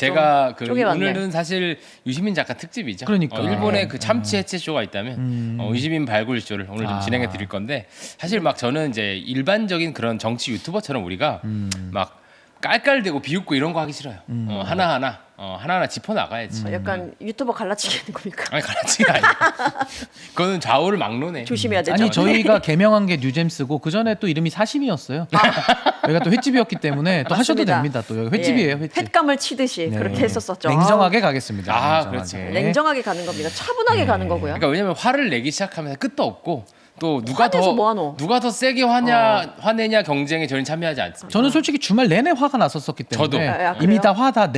제가 그 쪼개왔네. 오늘은 사실 유시민 작가 특집이죠. 그러니까. 일본의 그 참치 해체 쇼가 있다면 유시민 발굴 쇼를 오늘 좀 진행해 드릴 건데 사실 막 저는 이제 일반적인 그런 정치 유튜버처럼 우리가 막 깔깔대고 비웃고 이런 거 하기 싫어요. 하나하나 짚어 나가야지. 약간 유튜버 갈라치기 하는 겁니까? 아니 갈라치기가 아니야. 그거는 좌우를 막론해. 조심해야 되죠. 아니 저희가 개명한 게 뉴잼스고 그 전에 또 이름이 사심이었어요. 여기가 또 횟집이었기 때문에 또 하셔도 맞습니다. 됩니다. 또 여기 횟집이에요. 예, 횟집. 횟감을 치듯이 네. 그렇게 했었었죠. 냉정하게 가겠습니다. 아, 냉정하게. 그렇죠. 냉정하게 가는 겁니다. 차분하게 가는 거고요. 그러니까 왜냐면 화를 내기 시작하면 끝도 없고 또 화내서 뭐하노? 누가 더 세게 화내냐 경쟁에 저는 참여하지 않습니다. 저는 솔직히 주말 내내 화가 났었었기 저도. 때문에 아, 이미 그래요? 다 화 다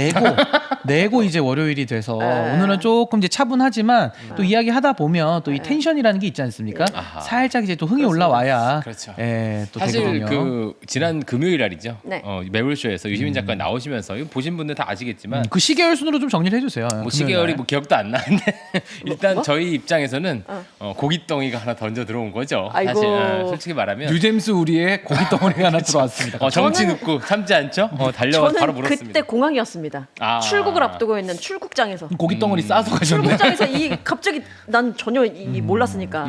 내고 이제 월요일이 돼서 오늘은 조금 이제 차분하지만 또 이야기하다 보면 또 이 텐션이라는 게 있지 않습니까? 아하. 살짝 이제 또 흥이 올라와야 그렇죠. 예, 또 사실 되거든요. 그 지난 금요일 날이죠. 네. 매불쇼에서 유시민 작가 나오시면서 이거 보신 분들 다 아시겠지만 그 시계열 순으로 좀 정리를 해주세요. 뭐 시계열이 뭐 기억도 안 나는데 일단 뭐? 저희 입장에서는 고깃덩이가 하나 던져 들어온 거죠. 아이고. 사실 솔직히 말하면 뉴잼스 우리의 고기 덩어리가 하나 들어왔습니다. 정치 저는- 듣고 참지 않죠? 달려와서 바로 저는 물었습니다. 그때 공항이었습니다. 아. 출국을 앞두고 있는 출국장에서. 고기 덩어리 싸서 가셨네. 출국장에서 갑자기 난 전혀 몰랐으니까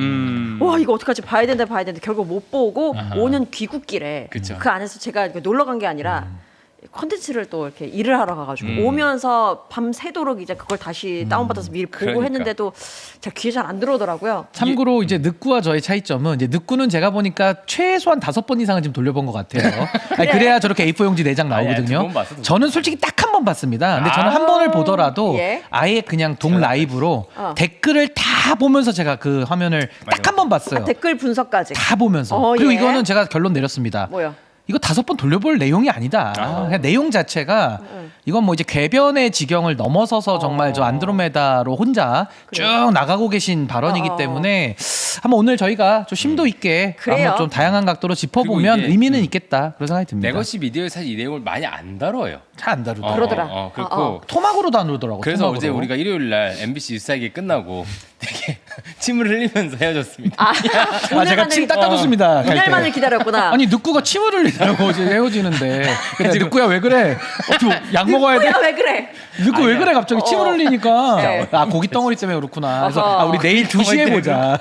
와 이거 어떡하지 봐야 된다 결국 못 보고 오는 귀국길에 그쵸. 그 안에서 제가 이렇게 놀러 간 게 아니라 콘텐츠를 또 이렇게 일을 하러 가가지고 오면서 밤 새도록 이제 그걸 다시 다운받아서 미리 보고 그러니까. 했는데도 제가 귀에 잘 안 들어오더라고요. 참고로 이제 늑구와 저의 차이점은 이제 늑구는 제가 보니까 최소한 5번 이상은 지금 돌려본 것 같아요. 아니, 그래야 저렇게 A4 용지 4장 아니, 나오거든요. 두번 봤어, 두 번. 저는 솔직히 딱 한 번 봤습니다. 근데 저는 아. 한 번을 보더라도 예. 아예 그냥 동 라이브로 댓글을 다 보면서 제가 그 화면을 딱 한 번 봤어요. 댓글 분석까지. 다 보면서. 어, 그리고 예. 이거는 제가 결론 내렸습니다. 뭐요? 이거 5번 돌려볼 내용이 아니다. 그냥 내용 자체가 이건 뭐 이제 궤변의 지경을 넘어서서 정말 저 안드로메다로 혼자 쭉 나가고 계신 발언이기 때문에 한번 오늘 저희가 좀 심도 있게 그래요. 한번 좀 다양한 각도로 짚어보면 그리고 이게, 의미는 있겠다 그런 생각이 듭니다. 내것이 미디어에 사실 이 내용을 많이 안 다뤄요. 잘 안 다루더라고요. 그러더라. 그렇고 토막으로도 안 다루더라고요. 그래서 토막으로. 어제 우리가 일요일 날 MBC 뉴스하기 끝나고 되게 침을 흘리면서 헤어졌습니다. 제가 침 닦아줬습니다. 갈 때. 오늘만을 기다렸구나. 아니 늑구가 침을 흘리더라고 이제 헤어지는데 근데 늑구야 왜 그래? 약 먹어야 돼? 늑구야, 왜 그래? 늑구 왜 그래 갑자기 침을 흘리니까 네. 고기 덩어리 때문에 그렇구나. 그래서 어허. 우리 내일 2시에 덩어리 보자.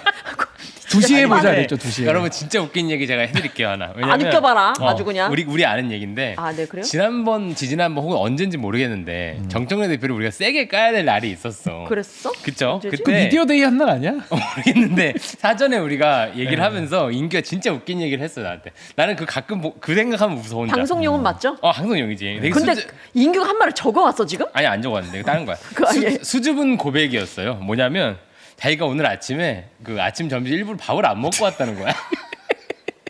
2시에 보자 아니, 그랬죠 2시에. 여러분 진짜 웃긴 얘기 제가 해드릴게요 하나. 아, 느껴봐라. 아주 그냥. 우리 아는 얘기인데. 아, 네, 그래요? 지난번 혹은 언젠지 모르겠는데 정청래 대표를 우리가 세게 까야 될 날이 있었어. 그랬어? 그쵸? 언제지? 그 그때 미디어 데이 한 날 아니야? 모르겠는데 사전에 우리가 얘기를 하면서 인규가 진짜 웃긴 얘기를 했어 나한테. 나는 그 가끔 그 생각하면 무서워 혼자. 방송용은 맞죠? 방송용이지. 되게 근데 인규가 한 말을 적어왔어 지금? 아니 안 적었는데 다른 거야. 그 아니에요? 수줍은 고백이었어요. 뭐냐면 자기가 오늘 아침에 그 아침 점심 일부러 밥을 안 먹고 왔다는 거야.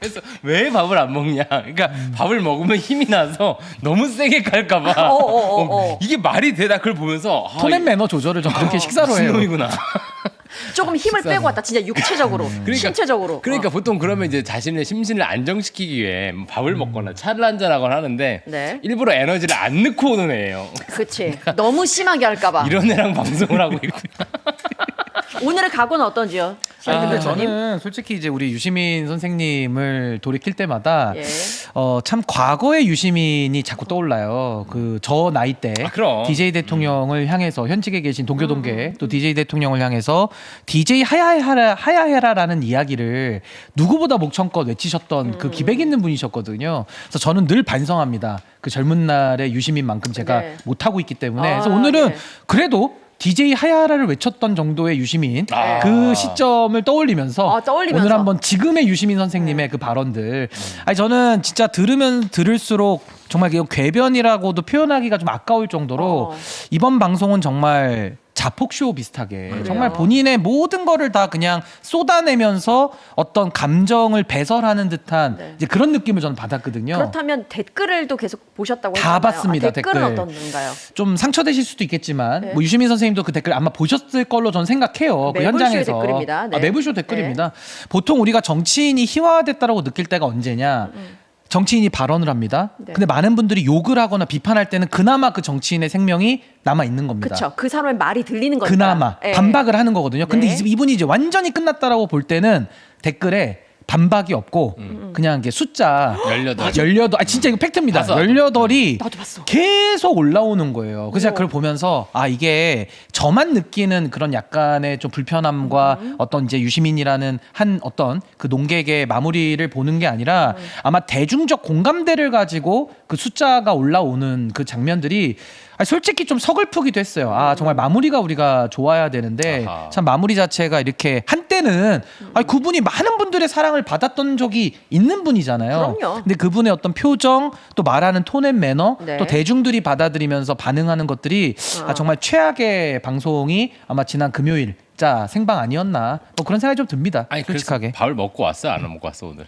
그래서 왜 밥을 안 먹냐? 그러니까 밥을 먹으면 힘이 나서 너무 세게 갈까봐. 이게 말이 돼? 나 그걸 보면서 톤앤 매너 조절을 좀 그렇게 식사로 해요. 놈이구나. 조금 힘을 빼고 왔다 진짜 육체적으로 신체적으로 그러니까 보통 그러면 이제 자신의 심신을 안정시키기 위해 뭐 밥을 먹거나 차를 한잔하거나 하는데 네. 일부러 에너지를 안 넣고 오는 애예요. 그치 너무 심하게 할까봐 이런 애랑 방송을 하고 있구나. 오늘의 각오는 어떤지요? 아니 근데 선생님? 저는 솔직히 이제 우리 유시민 선생님을 돌이킬 때마다 예. 참 과거의 유시민이 자꾸 떠올라요. 그 저 나이 때 그럼. DJ 대통령을 향해서 현직에 계신 동교동계 또 DJ 대통령을 향해서 DJ 하야해라라는 이야기를 누구보다 목청껏 외치셨던 그 기백 있는 분이셨거든요. 그래서 저는 늘 반성합니다. 그 젊은 날의 유시민만큼 제가 네. 못하고 있기 때문에 아, 그래서 오늘은 네. DJ DJ 하야라를 외쳤던 정도의 유시민 그 시점을 떠올리면서 떠올리면서. 오늘 한번 지금의 유시민 선생님의 그 발언들 아니 저는 진짜 들으면 들을수록 정말 이거 궤변이라고도 표현하기가 좀 아까울 정도로 이번 방송은 정말 자폭쇼 비슷하게 정말 본인의 모든 거를 다 그냥 쏟아내면서 어떤 감정을 배설하는 듯한 이제 그런 느낌을 저는 받았거든요. 그렇다면 댓글을도 계속 보셨다고 다 했잖아요. 봤습니다, 댓글은 댓글. 어떤가요? 좀 상처되실 수도 있겠지만 네. 뭐 유시민 선생님도 그 댓글 아마 보셨을 걸로 저는 생각해요. 그 매불쇼의 현장에서 댓글입니다. 네. 매불쇼 댓글입니다. 보통 우리가 정치인이 희화화됐다라고 느낄 때가 언제냐? 정치인이 발언을 합니다. 네. 근데 많은 분들이 욕을 하거나 비판할 때는 그나마 그 정치인의 생명이 남아 있는 겁니다. 그렇죠. 그 사람의 말이 들리는 거니까. 그나마 예. 반박을 하는 거거든요. 근데 네. 이분이 이제 완전히 끝났다라고 볼 때는 댓글에 반박이 없고 그냥 이게 숫자 18. 아 진짜 이거 팩트입니다. 봤어. 18이 나도 봤어. 계속 올라오는 거예요. 그래서 제가 그걸 보면서 아 이게 저만 느끼는 그런 약간의 좀 불편함과 어떤 이제 유시민이라는 한 어떤 그 농객의 마무리를 보는 게 아니라 아마 대중적 공감대를 가지고 그 숫자가 올라오는 그 장면들이 솔직히 좀 서글프기도 했어요. 아 정말 마무리가 우리가 좋아야 되는데 아하. 참 마무리 자체가 이렇게 한때는 그분이 많은 분들의 사랑을 받았던 적이 있는 분이잖아요. 그럼요. 근데 그분의 어떤 표정 또 말하는 톤앤 매너 네. 또 대중들이 받아들이면서 반응하는 것들이 정말 최악의 방송이 아마 지난 금요일 생방 아니었나 뭐 그런 생각이 좀 듭니다. 아니 솔직하게 그래서 밥을 먹고 왔어? 안 먹고 왔어 오늘?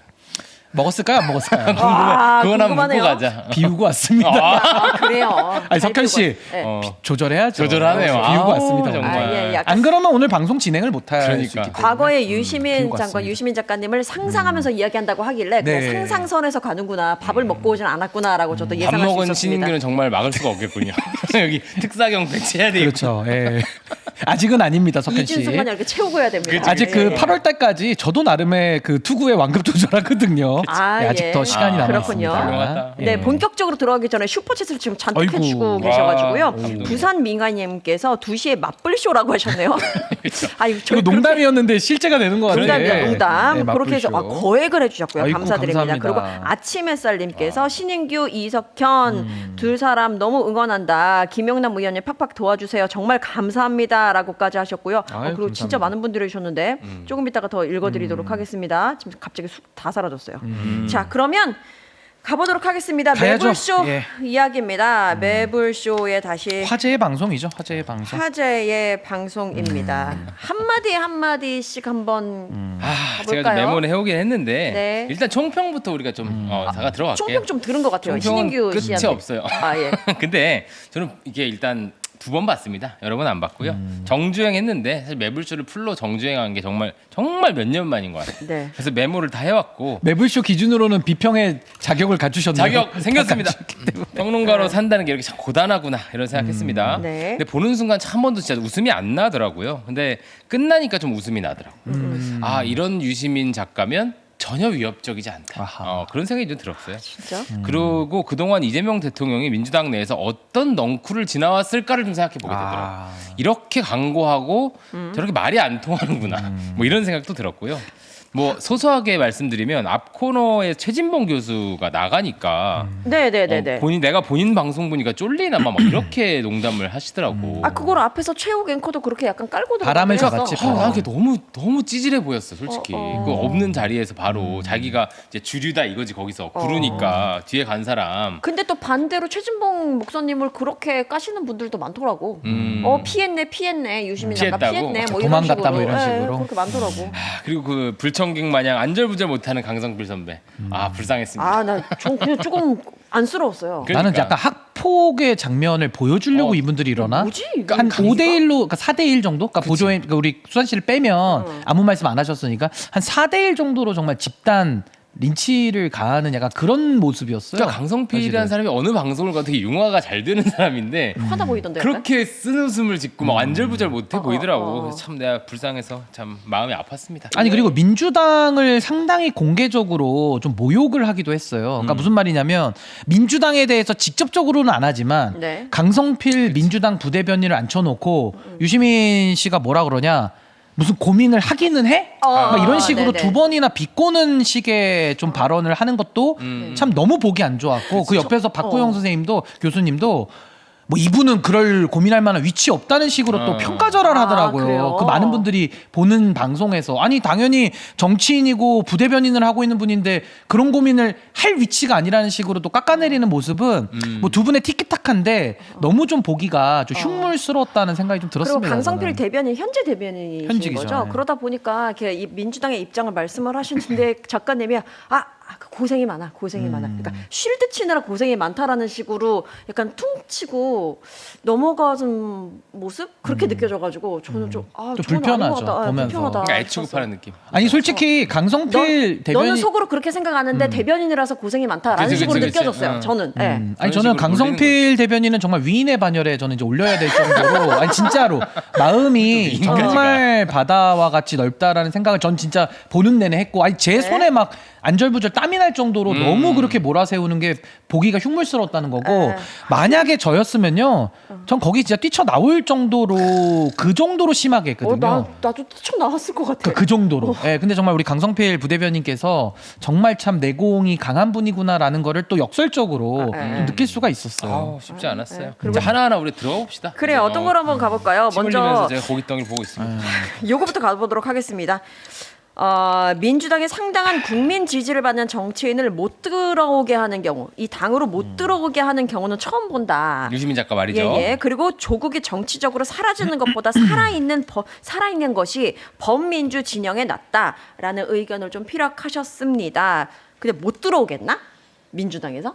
먹었을까요? 안 먹었을까요? 아, 그건 한번 묻고 궁금하네요. 가자. 비우고 왔습니다. 아, 그래요. 아니 석현 씨 네. 조절해야죠. 조절하네요. 비우고 아우, 왔습니다. 정말. 오늘. 예, 약간 안 그러면 오늘 방송 진행을 못할 수 그러니까. 있기 때문에. 과거에 유시민 비우고 장관, 왔습니다. 유시민 작가님을 상상하면서 이야기한다고 하길래 그냥 네. 상상선에서 가는구나, 밥을 먹고 오진 않았구나라고 저도 밥 예상할 수 먹은 있었습니다. 신인들은 정말 막을 수가 없겠군요. 여기 특사경 배치해야 되고. 그렇죠. 예. 아직은 아닙니다, 석현 씨. 이준석만 이렇게 채우고 해야 됩니다. 아직 그 네. 8월 달까지 저도 나름의 그 투구의 완급 조절하거든요. 아, 네, 아직 예. 더 시간이 아, 그렇군요. 남았습니다. 훌륭하다. 네, 본격적으로 들어가기 전에 슈퍼챗을 지금 잔뜩 아이고. 해주고 와, 계셔가지고요. 감동이네. 부산 민가님께서 2시에 맞불쇼라고 하셨네요. 아니, 이거 농담이었는데 실제가 되는 것 같아요. 농담이야, 농담. 네, 그렇게 해서 맞불쇼. 거액을 해주셨고요. 아이고, 감사드립니다. 감사합니다. 그리고 아침 햇살님께서 신인규, 이석현 두 사람 너무 응원한다. 김영남 의원님 팍팍 도와주세요. 정말 감사합니다라고까지 하셨고요. 아유, 그리고 진짜 감사합니다. 많은 분들이 주셨는데 조금 이따가 더 읽어드리도록 하겠습니다. 지금 갑자기 다 사라졌어요. 자, 그러면 가보도록 하겠습니다. 가야죠. 매불쇼 예. 이야기입니다. 매불쇼에 다시 화제의 방송이죠. 화제의 방송. 화제의 방송입니다. 한마디 한마디씩 한번 제가 좀 가볼까요? 메모를 해오긴 했는데 네. 일단 총평부터 우리가 좀 다가 들어갈게요. 총평 좀 들은 것 같아요. 총평은 신인규 끝이 씨한테. 없어요. 아 예. 근데 저는 이게 일단 2번 봤습니다. 여러 번 안 봤고요. 정주행 했는데 사실 매불쇼를 풀로 정주행한 게 정말 몇 년 만인 것 같아요. 네. 그래서 메모를 다 해왔고 매불쇼 기준으로는 비평의 자격을 갖추셨나요? 자격 생겼습니다. 평론가로 산다는 게 이렇게 참 고단하구나 이런 생각했습니다. 네. 근데 보는 순간 한 번도 진짜 웃음이 안 나더라고요. 근데 끝나니까 좀 웃음이 나더라고. 아 이런 유시민 작가면 전혀 위협적이지 않다. 아하. 그런 생각이 좀 들었어요. 진짜? 그리고 그동안 이재명 대통령이 민주당 내에서 어떤 넝쿨을 지나왔을까를 좀 생각해 보게 되더라고요. 이렇게 강고하고 저렇게 말이 안 통하는구나. 뭐 이런 생각도 들었고요. 뭐 소소하게 말씀드리면 앞 코너에 최진봉 교수가 나가니까 네네네네. 내가 본인 방송 보니까 쫄리나마 막 이렇게 농담을 하시더라고. 아 그걸 앞에서 최욱 앵커도 그렇게 약간 깔고 바람을 들어갔어요. 잡았지. 나 이게 너무 찌질해 보였어 솔직히. 어. 그 없는 자리에서 바로 자기가 이제 주류다 이거지 거기서 구르니까 뒤에 간 사람. 근데 또 반대로 최진봉 목사님을 그렇게 까시는 분들도 많더라고. 피했네 유시민 작가 피했다고? 피했네 뭐 도망갔다 이런 식으로. 뭐 이런 예, 식으로? 그렇게 많더라고. 그리고 그 불청객 마냥 안절부절 못하는 강성필 선배. 불쌍했습니다. 아 나 그냥 조금 안쓰러웠어요. 그러니까. 나는 약간 학폭의 장면을 보여주려고 이분들이 일어나? 뭐지? 한 강의가? 5대1로, 그러니까 4대1 정도? 그러니까 보조인, 그러니까 우리 수산 씨를 빼면 아무 말씀 안 하셨으니까 한 4대1 정도로 정말 집단 린치를 가하는 약간 그런 모습이었어요. 그러니까 강성필이라는 사람이 어느 방송을 가도 되게 융화가 잘 되는 사람인데 화나 보이던데. 약간? 그렇게 쓴웃음을 짓고 막 안절부절 못해 보이더라고. 어. 그래서 참 내가 불쌍해서 참 마음이 아팠습니다. 아니 그리고 민주당을 상당히 공개적으로 좀 모욕을 하기도 했어요. 그러니까 무슨 말이냐면 민주당에 대해서 직접적으로는 안 하지만 네. 강성필 민주당 부대변인을 앉혀놓고 유시민 씨가 뭐라 그러냐? 무슨 고민을 하기는 해? 막 이런 식으로 네네. 두 번이나 비꼬는 식의 좀 발언을 하는 것도 참 너무 보기 안 좋았고 그 옆에서 박구영 선생님도 교수님도 뭐 이분은 그럴 고민할 만한 위치 없다는 식으로 또 평가절하를 하더라고요. 그래요? 그 많은 분들이 보는 방송에서 아니 당연히 정치인이고 부대변인을 하고 있는 분인데 그런 고민을 할 위치가 아니라는 식으로 또 깎아내리는 모습은 뭐 두 분의 티키타카인데 너무 좀 보기가 좀 흉물스러웠다는 생각이 좀 그리고 들었습니다. 강성필 저는. 대변인 현재 대변인이신 현직이죠. 거죠. 네. 그러다 보니까 이렇게 이 민주당의 입장을 말씀을 하시는데 작가님이 그 고생이 많아. 그러니까 쉴 때 치느라 고생이 많다라는 식으로 약간 퉁치고 넘어가는 모습 그렇게 느껴져가지고 저는 좀 저는 불편하죠, 아닌 것 같다. 보면서. 불편하다. 그러니까 애취급하는 느낌. 아니 솔직히 강성필 대변인 너는 속으로 그렇게 생각하는데 대변인이라서 고생이 많다라는 그치, 식으로 그치. 느껴졌어요. 저는. 예. 아니 그런 저는 식으로 강성필 대변인은 정말 위인의 반열에 저는 이제 올려야 될 정도로 아니 진짜로 마음이 정말 바다와 같이 넓다라는 생각을 전 진짜 보는 내내 했고 아니 제 손에 막 안절부절 땀이 날 정도로 너무 그렇게 몰아세우는 게 보기가 흉물스러웠다는 거고 만약에 저였으면요 전 거기 진짜 뛰쳐나올 정도로 그 정도로 심하게 했거든요. 나도 쳐 나왔을 것 같아. 그 정도로. 예, 근데 정말 우리 강성필 부대변인께서 정말 참 내공이 강한 분이구나라는 거를 또 역설적으로 좀 느낄 수가 있었어요. 아우, 쉽지 않았어요. 네. 진짜 하나하나 우리 들어가 봅시다. 그래 어떤 걸 한번 가볼까요? 침 먼저 흘리면서 제가 고깃덩이를 보고 있습니다. 요거부터 가보도록 하겠습니다. 민주당의 상당한 국민 지지를 받는 정치인을 못 들어오게 하는 경우, 이 당으로 못 들어오게 하는 경우는 처음 본다. 유시민 작가 말이죠. 예. 그리고 조국이 정치적으로 사라지는 것보다 살아있는 것이 범민주 진영에 낫다라는 의견을 좀 피력하셨습니다. 근데 못 들어오겠나? 민주당에서?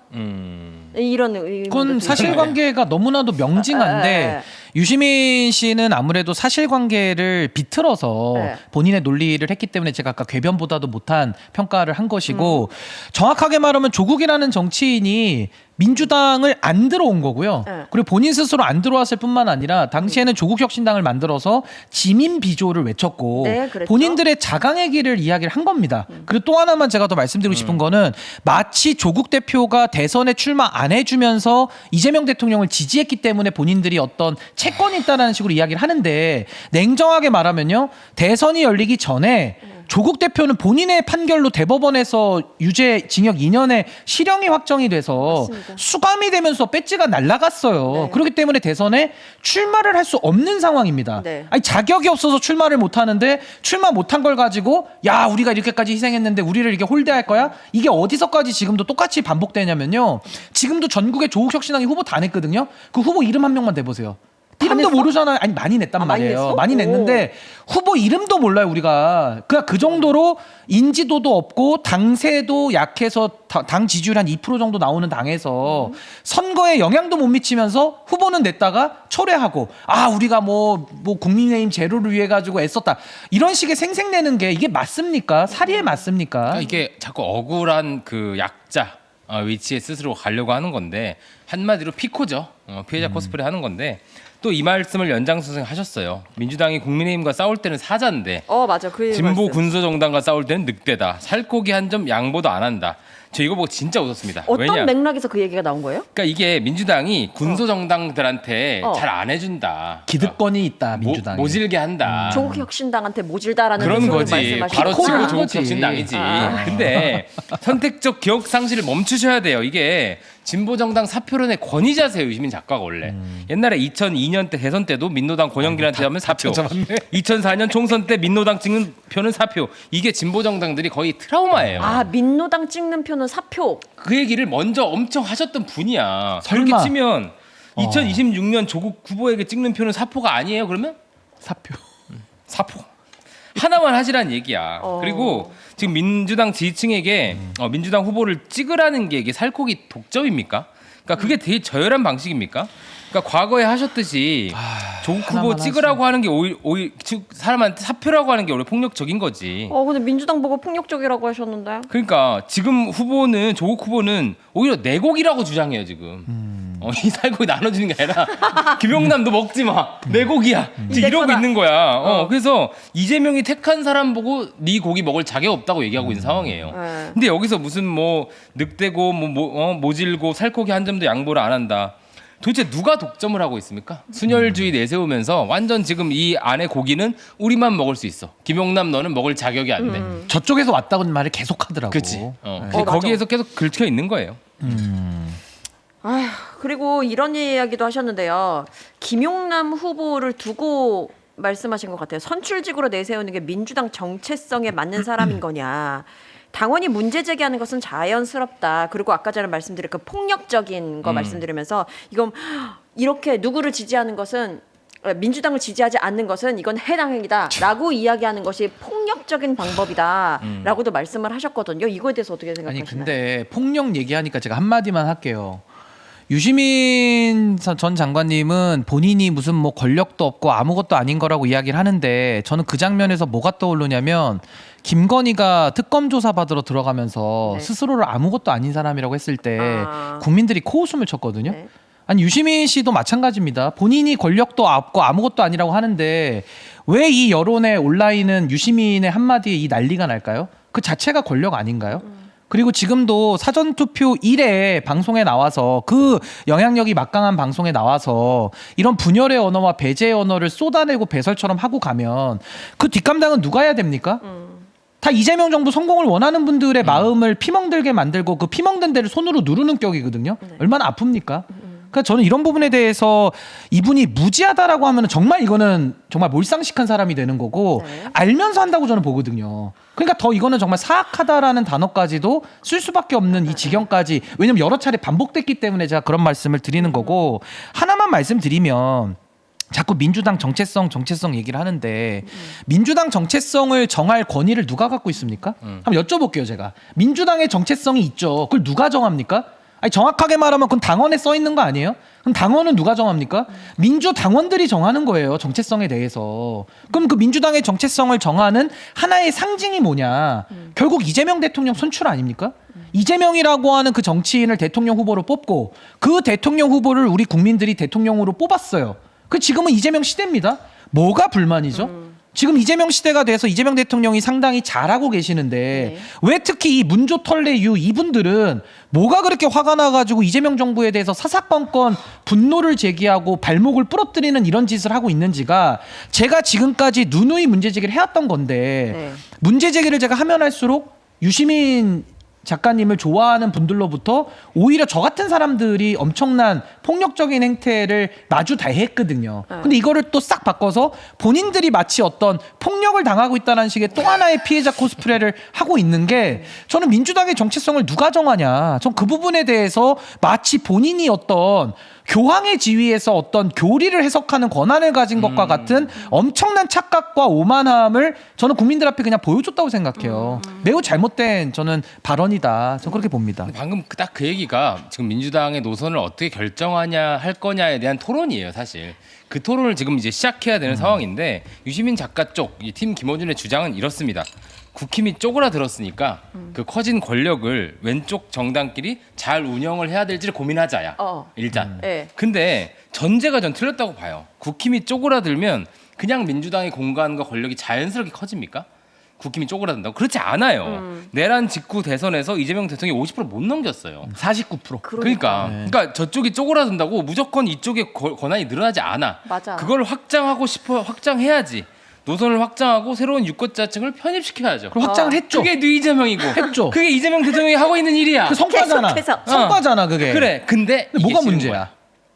이런 의견도 그건 좀 사실관계가 너무나도 명징한데 유시민 씨는 아무래도 사실관계를 비틀어서 네. 본인의 논리를 했기 때문에 제가 아까 궤변보다도 못한 평가를 한 것이고 정확하게 말하면 조국이라는 정치인이 민주당을 안 들어온 거고요. 네. 그리고 본인 스스로 안 들어왔을 뿐만 아니라 당시에는 조국혁신당을 만들어서 지민 비조를 외쳤고 네, 그랬죠. 본인들의 자강의 길을 이야기를 한 겁니다. 그리고 또 하나만 제가 더 말씀드리고 싶은 거는 마치 조국 대표가 대선에 출마 안 해주면서 이재명 대통령을 지지했기 때문에 본인들이 어떤 채권이 있다는 식으로 이야기를 하는데 냉정하게 말하면요. 대선이 열리기 전에 조국 대표는 본인의 판결로 대법원에서 유죄 징역 2년의 실형이 확정이 돼서 맞습니다. 수감이 되면서 배지가 날아갔어요. 네. 그렇기 때문에 대선에 출마를 할 수 없는 상황입니다. 네. 아니 자격이 없어서 출마를 못 하는데 출마 못한 걸 가지고 야 우리가 이렇게까지 희생했는데 우리를 이렇게 홀대할 거야? 이게 어디서까지 지금도 똑같이 반복되냐면요. 지금도 전국에 조국혁신당이 후보 다 냈거든요. 그 후보 이름 한 명만 대보세요. 이름도 냈어? 모르잖아요. 아니 많이 냈단 많이 말이에요. 냈어? 많이 냈는데 후보 이름도 몰라요 우리가. 그냥 그 정도로 인지도도 없고 당세도 약해서 당 지지율 한 2% 정도 나오는 당에서 선거에 영향도 못 미치면서 후보는 냈다가 철회하고 우리가 뭐 국민의힘 제로를 위해 가지고 애썼다 이런 식의 생색내는 게 이게 맞습니까? 사리에 맞습니까? 그러니까 이게 자꾸 억울한 그 약자 위치에 스스로 가려고 하는 건데 한마디로 피코죠. 피해자 코스프레 하는 건데 또 이 말씀을 연장선생 하셨어요. 민주당이 국민의힘과 싸울 때는 사자인데 맞아. 그 진보 말씀. 군소 정당과 싸울 때는 늑대다. 살코기 한 점 양보도 안 한다. 저 이거 보고 진짜 웃었습니다. 어떤 왜냐? 맥락에서 그 얘기가 나온 거예요? 그러니까 이게 민주당이 군소 정당들한테 어. 잘 안 해준다. 기득권이 있다 민주당이. 모질게 한다. 조국혁신당한테 모질다라는 그런 뜻으로 거지. 말씀하시는 바로 거구나. 치고 그런 거지. 조국혁신당이지. 아. 근데 선택적 기억 상실을 멈추셔야 돼요. 이게 진보정당 사표론의 권위자세요. 유시민 작가가 원래. 옛날에 2002년 때 대선 때도 민노당 권영길한테 하면 사표. 2004년 총선 때 민노당 찍는 표는 사표. 이게 진보정당들이 거의 트라우마예요. 민노당 찍는 표는 사표. 그 얘기를 먼저 엄청 하셨던 분이야. 설마. 그렇게 치면 2026년 조국 후보에게 찍는 표는 사표가 아니에요. 그러면 사표. 사포 하나만 하시라는 얘기야. 어. 그리고 지금 민주당 지지층에게 민주당 후보를 찍으라는 게 이게 살코기 독점입니까? 그러니까 그게 되게 저열한 방식입니까? 그러니까 과거에 하셨듯이 조국 후보 하나만 찍으라고 하는 게 오히려 사람한테 사표라고 하는 게 오히려 폭력적인 거지. 근데 민주당 보고 폭력적이라고 하셨는데. 그러니까 지금 후보는 조국 후보는 오히려 내곡이라고 주장해요 지금. 이 살코기 나눠주는 게 아니라 김용남 너 먹지 마 내곡이야 지금 내 이러고 거다. 있는 거야. 그래서 이재명이 택한 사람 보고 네 고기 먹을 자격 없다고 얘기하고 있는 상황이에요. 네. 근데 여기서 무슨 뭐 늑대고 모질고 살코기 한 점도 양보를 안 한다. 도대체 누가 독점을 하고 있습니까? 순혈주의 내세우면서 완전 지금 이 안에 고기는 우리만 먹을 수 있어. 김용남 너는 먹을 자격이 안 돼. 저쪽에서 왔다고는 말을 계속하더라고. 그렇지. 맞아. 거기에서 계속 긁혀 있는 거예요. 그리고 이런 이야기도 하셨는데요. 김용남 후보를 두고 말씀하신 것 같아요. 선출직으로 내세우는 게 민주당 정체성에 맞는 사람인 거냐. 당원이 문제 제기하는 것은 자연스럽다. 그리고 아까 전에 말씀드린 그 폭력적인 거 말씀드리면서 이건 이렇게 누구를 지지하는 것은 민주당을 지지하지 않는 것은 이건 해당행위다라고 이야기하는 것이 폭력적인 방법이다라고도 말씀을 하셨거든요. 이거에 대해서 어떻게 아니 생각하시나요? 근데 폭력 얘기하니까 제가 한마디만 할게요. 유시민 전 장관님은 본인이 무슨 뭐 권력도 없고 아무것도 아닌 거라고 이야기를 하는데 저는 그 장면에서 뭐가 떠오르냐면 김건희가 특검 조사 받으러 들어가면서 네. 스스로를 아무것도 아닌 사람이라고 했을 때 아. 국민들이 코웃음을 쳤거든요. 네. 아니 유시민 씨도 마찬가지입니다. 본인이 권력도 없고 아무것도 아니라고 하는데 왜 이 여론의 온라인은 유시민의 한마디에 이 난리가 날까요? 그 자체가 권력 아닌가요? 그리고 지금도 사전투표 1회 방송에 나와서 그 영향력이 막강한 방송에 나와서 이런 분열의 언어와 배제의 언어를 쏟아내고 배설처럼 하고 가면 그 뒷감당은 누가 해야 됩니까? 다 이재명 정부 성공을 원하는 분들의 마음을 피멍들게 만들고 그 피멍든 데를 손으로 누르는 격이거든요. 얼마나 아픕니까? 그러니까 저는 이런 부분에 대해서 이분이 무지하다라고 하면 정말 이거는 정말 몰상식한 사람이 되는 거고 네. 알면서 한다고 저는 보거든요. 그러니까 더 이거는 정말 사악하다라는 단어까지도 쓸 수밖에 없는 이 지경까지 왜냐면 여러 차례 반복됐기 때문에 제가 그런 말씀을 드리는 거고 하나만 말씀드리면 자꾸 민주당 정체성 얘기를 하는데 민주당 정체성을 정할 권위를 누가 갖고 있습니까? 한번 여쭤볼게요 제가. 민주당의 정체성이 있죠. 그걸 누가 정합니까? 아니 정확하게 말하면 그건 당원에 써 있는 거 아니에요? 그럼 당원은 누가 정합니까? 민주당원들이 정하는 거예요. 정체성에 대해서. 그럼 그 민주당의 정체성을 정하는 하나의 상징이 뭐냐? 결국 이재명 대통령 선출 아닙니까? 이재명이라고 하는 그 정치인을 대통령 후보로 뽑고 그 대통령 후보를 우리 국민들이 대통령으로 뽑았어요. 그 지금은 이재명 시대입니다. 뭐가 불만이죠? 지금 이재명 시대가 돼서 이재명 대통령이 상당히 잘하고 계시는데 네. 왜 특히 이 문조 털레유 이분들은 뭐가 그렇게 화가 나가지고 이재명 정부에 대해서 사사건건 분노를 제기하고 발목을 부러뜨리는 이런 짓을 하고 있는지가 제가 지금까지 누누이 문제제기를 해왔던 건데 네. 문제제기를 제가 하면 할수록 유시민 작가님을 좋아하는 분들로부터 오히려 저 같은 사람들이 엄청난 폭력적인 행태를 마주 다했거든요. 근데 이거를 또 싹 바꿔서 본인들이 마치 어떤 폭력을 당하고 있다는 식의 또 하나의 피해자 코스프레를 하고 있는 게 저는 민주당의 정체성을 누가 정하냐. 전 그 부분에 대해서 마치 본인이 어떤 교황의 지위에서 어떤 교리를 해석하는 권한을 가진 것과 같은 엄청난 착각과 오만함을 저는 국민들 앞에 그냥 보여줬다고 생각해요. 매우 잘못된 저는 발언이다. 저는 그렇게 봅니다. 방금 딱 그 얘기가 지금 민주당의 노선을 어떻게 결정하냐 할 거냐에 대한 토론이에요, 사실. 그 토론을 지금 이제 시작해야 되는 상황인데 유시민 작가 쪽, 이 팀 김어준의 주장은 이렇습니다. 국힘이 쪼그라들었으니까 그 커진 권력을 왼쪽 정당끼리 잘 운영을 해야 될지를 고민하자야. 일단. 네. 근데 전제가 전 틀렸다고 봐요. 국힘이 쪼그라들면 그냥 민주당의 공간과 권력이 자연스럽게 커집니까? 국힘이 쪼그라든다고? 그렇지 않아요. 내란 직후 대선에서 이재명 대통령이 50% 못 넘겼어요. 49%. 그러니까 저쪽이 쪼그라든다고 무조건 이쪽에 권한이 늘어나지 않아. 맞아. 그걸 확장해야지. 노선을 확장하고 새로운 유권자층을 편입시켜야죠. 그럼 확장을 했죠. 그게 이재명이고. 했죠. 그게 이재명 대통령이 하고 있는 일이야. 그 성과잖아. 계속해서. 성과잖아 그게. 그래. 근데 이게 뭐가 싫은 문제야?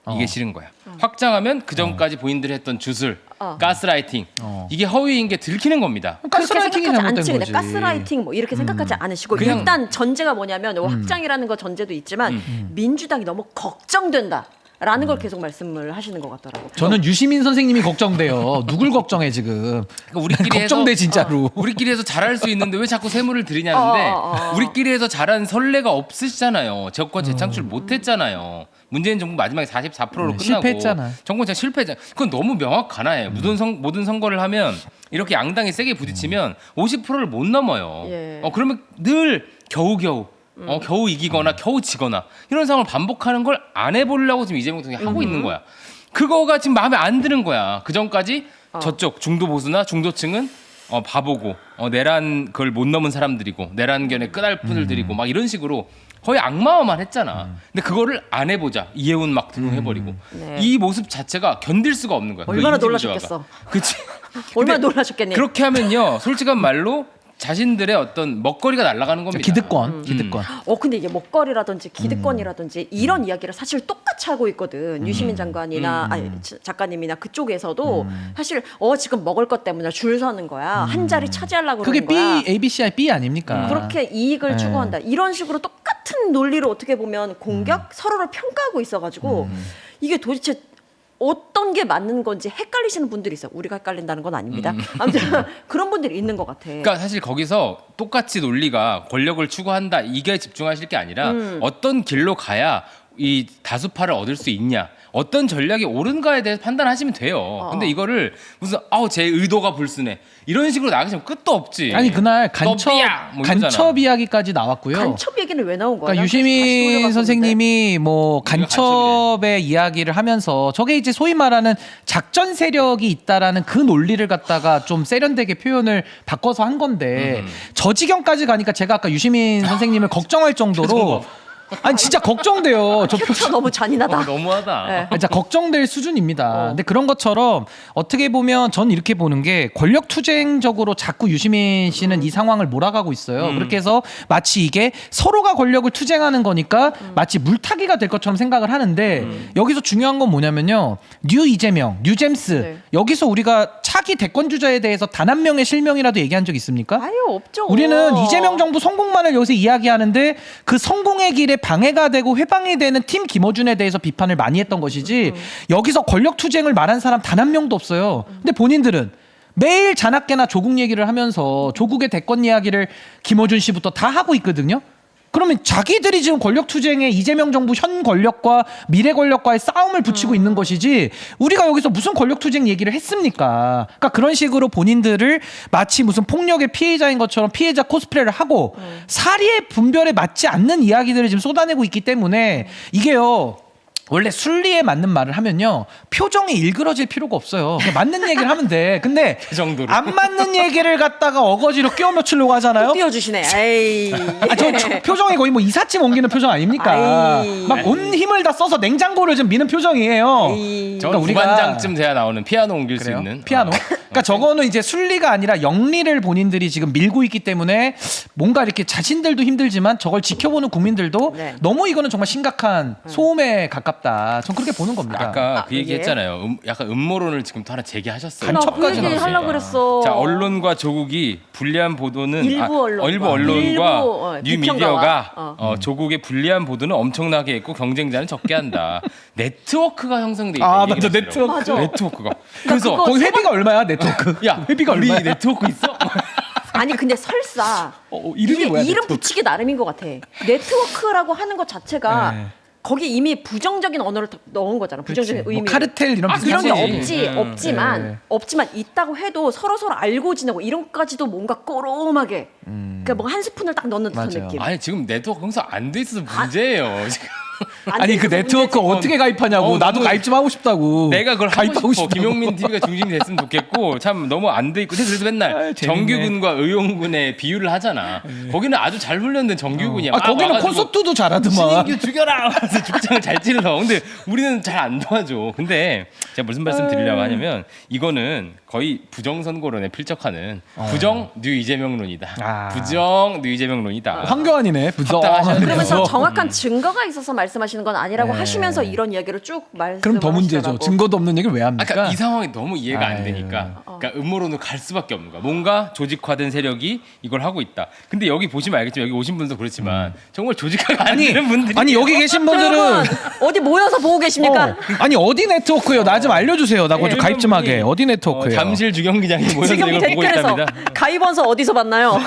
거야. 이게 싫은 거야. 확장하면 그 전까지 본인들이 했던 주술, 가스라이팅 이게 허위인 게 들키는 겁니다. 그렇게 가스라이팅이 생각하지 잘못된 않지. 거지. 가스라이팅 뭐 이렇게 생각하지 않으시고 그냥- 일단 전제가 뭐냐면 확장이라는 거 전제도 있지만 민주당이 너무 걱정된다라는 걸 계속 말씀을 하시는 것 같더라고요. 저는 유시민 선생님이 걱정돼요. 누굴 걱정해 지금? 그러니까 우리끼리 걱정돼 해서 진짜로. 우리끼리 해서 잘할 수 있는데 왜 자꾸 세물을 들이냐는데 우리끼리 해서 잘한 선례가 없으시잖아요. 정권 재창출 못했잖아요. 문재인 정부 마지막에 44%로 끝나고 실패했잖아. 정권 진짜 실패했잖아. 그건 너무 명확하나요. 모든 선거를 하면 이렇게 양당이 세게 부딪히면 50%를 못 넘어요. 예. 그러면 늘 겨우겨우 겨우 이기거나 겨우 지거나 이런 상황을 반복하는 걸 안 해보려고 지금 이재명 대통령이 하고 있는 거야. 그거가 지금 마음에 안 드는 거야. 그 전까지 저쪽 중도 보수나 중도층은 바보고 내란 그걸 못 넘은 사람들이고 내란견에 끄달픈을 들이고 막 이런 식으로 거의 악마화만 했잖아. 근데 그거를 안 해보자. 이해운 막 등용해버리고 네. 이 모습 자체가 견딜 수가 없는 거야. 얼마나 그 인지부조화가. 놀라셨겠어. 그치? 얼마나 근데 놀라셨겠니? 그렇게 하면요, 솔직한 말로 자신들의 어떤 먹거리가 날아가는 겁니다. 기득권. 근데 이게 먹거리라든지 기득권이라든지 이런 이야기를 사실 똑같이 하고 있거든. 유시민 장관이나 작가님이나 그쪽에서도 사실 지금 먹을 것 때문에 줄 서는 거야. 한 자리 차지하려고 그게 그러는 거야. ABCI B 아닙니까? 그렇게 이익을 네. 추구한다. 이런 식으로 똑같은 논리로 어떻게 보면 서로를 평가하고 있어가지고 이게 도대체 어떤 게 맞는 건지 헷갈리시는 분들이 있어요. 우리가 헷갈린다는 건 아닙니다. 아무튼 그런 분들이 있는 것 같아. 그러니까 사실 거기서 똑같이 논리가 권력을 추구한다 이게 집중하실 게 아니라 어떤 길로 가야 이 다수파를 얻을 수 있냐, 어떤 전략이 옳은가에 대해서 판단하시면 돼요. 근데 이거를 무슨 제 의도가 불순해 이런 식으로 나가시면 끝도 없지. 아니 그날 간첩 너비야! 뭐 이러잖아. 간첩 이야기까지 나왔고요. 간첩 얘기는 왜 나온 거야? 그러니까 난 다시 유시민 돌려봤었는데. 선생님이 뭐 우리가 간첩의 이야기를 하면서 저게 이제 소위 말하는 작전 세력이 있다라는 그 논리를 갖다가 좀 세련되게 표현을 바꿔서 한 건데 저 지경까지 가니까 제가 아까 유시민 선생님을 걱정할 정도로 아니 진짜 걱정돼요. 저 캡처 너무 잔인하다. 너무하다. 네. 진짜 걱정될 수준입니다. 근데 그런 것처럼 어떻게 보면 전 이렇게 보는 게 권력 투쟁적으로 자꾸 유시민 씨는 이 상황을 몰아가고 있어요. 그렇게 해서 마치 이게 서로가 권력을 투쟁하는 거니까 마치 물타기가 될 것처럼 생각을 하는데 여기서 중요한 건 뭐냐면요. 뉴 이재명, 뉴잼스 네. 여기서 우리가 차기 대권 주자에 대해서 단 한 명의 실명이라도 얘기한 적 있습니까? 아유 없죠. 우리는 이재명 정부 성공만을 여기서 이야기하는데 그 성공의 길에 방해가 되고 회방이 되는 팀 김어준에 대해서 비판을 많이 했던 것이지 여기서 권력 투쟁을 말한 사람 단 한 명도 없어요. 근데 본인들은 매일 자나깨나 조국 얘기를 하면서 조국의 대권 이야기를 김어준 씨부터 다 하고 있거든요. 그러면 자기들이 지금 권력 투쟁에 이재명 정부 현 권력과 미래 권력과의 싸움을 붙이고 있는 것이지 우리가 여기서 무슨 권력 투쟁 얘기를 했습니까? 그러니까 그런 식으로 본인들을 마치 무슨 폭력의 피해자인 것처럼 피해자 코스프레를 하고 사리의 분별에 맞지 않는 이야기들을 지금 쏟아내고 있기 때문에 이게요. 원래 순리에 맞는 말을 하면요 표정이 일그러질 필요가 없어요. 그냥 맞는 얘기를 하면 돼. 근데 그 정도로. 안 맞는 얘기를 갖다가 어거지로 끼워 맞추려고 하잖아요. 띄워주시네. 에이. 저 표정이 거의 뭐 이삿짐 옮기는 표정 아닙니까? 아이. 막 온 힘을 다 써서 냉장고를 지금 미는 표정이에요. 에이. 저 그러니까 우리가- 우반장쯤 돼야 나오는 피아노 옮길 수 그래요? 있는 피아노. 그러니까 저거는 이제 순리가 아니라 영리를 본인들이 지금 밀고 있기 때문에 뭔가 이렇게 자신들도 힘들지만 저걸 지켜보는 국민들도 네. 너무 이거는 정말 심각한 소음에 가깝다. 전 그렇게 보는 겁니다. 아까 그 예. 얘기 했잖아요. 약간 음모론을 지금 또 하나 제기하셨어요. 나 그 간첩까지 얘기 나왔으니까. 하려고 그랬어. 자, 언론과 조국이 불리한 보도는 일부 언론과. 일부 언론과 일부, 뉴미디어가 비평가와. 조국의 불리한 보도는 엄청나게 했고 경쟁자는 적게 한다. 네트워크가 형성돼 있다. 아, 이 맞아. 얘기를 네트워크. 하시더라고요. 맞아. 네트워크가. 그래서 그거 거기 회비가 얼마야 네트워크? 야, 회비가 우리 얼마야? 네트워크 있어? 아니 근데 설사 이름이 이게 뭐야? 이름 네트워크? 붙이기 나름인 것 같아. 네트워크라고 하는 것 자체가 네. 거기 이미 부정적인 언어를 넣은 거잖아. 부정적인 뭐 의미. 카르텔 이런 이런 게 비슷하지. 없지만 네. 없지만 있다고 해도 서로 알고 지내고 이런 것까지도 뭔가 꼬롬하게 그러니까 뭐 한 스푼을 딱 넣는 듯한 맞아요. 느낌. 아니 지금 네트워크 형성 안 돼 있어서 문제예요. 지금. 안 아니 그 돼서 네트워크 문제지. 어떻게 가입하냐고. 나도 너무- 가입 좀 하고 싶다고. 내가 그걸 하고 가입하고 싶어. 싶다고. 김용민 TV가 중심이 됐으면 좋겠고 참 너무 안 돼 있고 그래서 맨날 아, 재밌네. 정규군과 의용군의 비유를 하잖아. 거기는 아주 잘 훈련된 정규군이야. 아 거기는 와가지고 콘서트도 잘하더만. 신인규 죽여라! 하면서 죽장을 잘 찔러. 근데 우리는 잘 안 도와줘. 근데 제가 무슨 말씀 드리려고 하냐면 이거는 거의 부정선거론에 필적하는 부정 뉴 이재명론이다. 아. 부정 뉴 이재명론이다. 황교안이네. 부정. 합당하셔야 돼요. 그러면서 정확한 증거가 있어서 말씀하시는 건 아니라고 네. 하시면서 이런 이야기를 쭉 말씀하시더라고. 그럼 더 문제죠. 증거도 없는 얘기를 왜 합니까? 그러니까 이 상황이 너무 이해가 안 아유. 되니까 그러니까 음모론으로 갈 수밖에 없는 거야. 뭔가 조직화된 세력이 이걸 하고 있다. 근데 여기 보시면 알겠지만 여기 오신 분도 그렇지만 정말 조직화가 안 되는 분들이 아니 여기 계신 분들은 여러분 어디 모여서 보고 계십니까? 아니 어디 네트워크요? 나 좀 알려주세요. 나 좀 가입 좀 하게. 분이, 어디 네트워크예요? 잠실 주경기장에 모여서 지금 이걸 보고 댓글에서 있답니다. 가입원서 어디서 봤나요?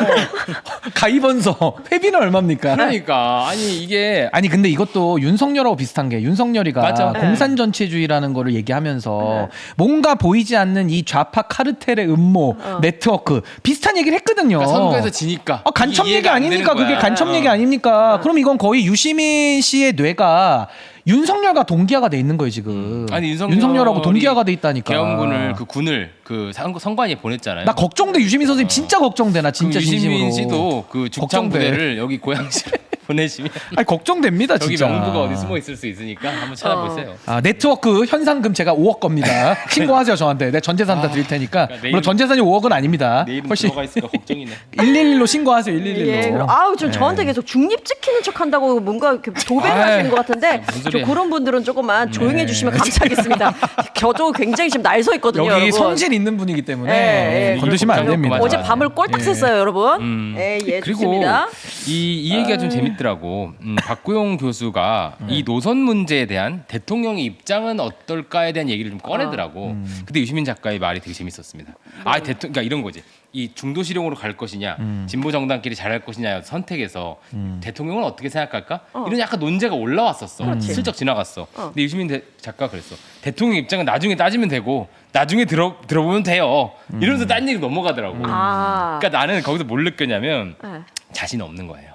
가입원서 회비는 얼마입니까? 그러니까 아니 이게 아니 근데 이것도 윤석열하고 비슷한 게 윤석열이가 맞아. 공산 전체주의라는 거를 얘기하면서 네. 뭔가 보이지 않는 이 좌파 카르텔의 음모 네트워크 비슷한 얘기를 했거든요. 그러니까 선거에서 지니까 간첩 이게 얘기 이해가 안 되는 아닙니까? 그게 거야. 간첩 얘기 아닙니까? 그럼 이건 거의 유시민 씨의 뇌가 윤석열과 동기화가 돼 있는 거예요 지금. 아니 윤석열하고 동기화가 돼 있다니까. 계엄군을 그 군을 그 선관위에 보냈잖아요. 나 걱정돼 유시민 선생님 진짜 걱정돼 나 진짜 그 유시민 진심으로. 씨도 그 죽창 걱정돼. 부대를 여기 고양시로 보내시면 아니 걱정됩니다 저기 진짜. 명부가 어디 숨어 있을 수 있으니까 한번 찾아보세요. 아 네트워크 현상금 제가 5억 겁니다. 신고하세요 저한테. 내 전재산 다 드릴 테니까. 그러니까 물론 전재산이 5억은 아닙니다. 내 이름 훨씬 들어가 있을까 걱정이네. 111로 신고하세요 111로. 예, 아우 좀 저한테 계속 중립 지키는 척한다고 뭔가 이렇게 도배를 아이, 하시는 것 같은데 무슨 좀 소리야. 그런 분들은 조금만 조용히 해주시면 감사하겠습니다. 저도 굉장히 지금 날 서 있거든요. 여기 여러분. 성질 있는 분이기 때문에 예, 예. 건드시면 안 그리고 됩니다. 어제 밤을 꼴딱 샜어요, 여러분. 예, 그리고 좋습니다. 이 얘기가 좀 재밌더라고. 박구용 교수가 이 노선 문제에 대한 대통령의 입장은 어떨까에 대한 얘기를 좀 꺼내더라고. 근데 유시민 작가의 말이 되게 재밌었습니다. 그러니까 이런 거지. 이 중도 실용으로 갈 것이냐, 진보 정당끼리 잘할 것이냐 선택에서 대통령은 어떻게 생각할까? 이런 약간 논제가 올라왔었어. 그렇지. 슬쩍 지나갔어. 근데 유시민 작가가 그랬어. 대통령 입장은 나중에 따지면 되고 나중에 들어보면 돼요. 이러면서 딴 얘기 넘어가더라고. 아. 그러니까 나는 거기서 뭘 느꼈냐면 네. 자신 없는 거예요.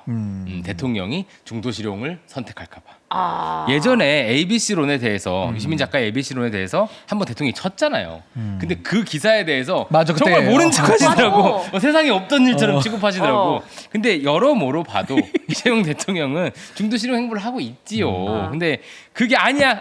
대통령이 중도 실용을 선택할까봐. 아. 예전에 ABC론에 대해서 유시민 작가의 ABC론에 대해서 한번 대통령이 쳤잖아요. 근데 그 기사에 대해서 맞아, 그때. 정말 모른 척하시더라고. 맞아. 세상에 없던 일처럼 취급하시더라고. 어. 근데 여러모로 봐도 이재용 대통령은 중도 실용 행보를 하고 있지요. 근데 그게 아니야.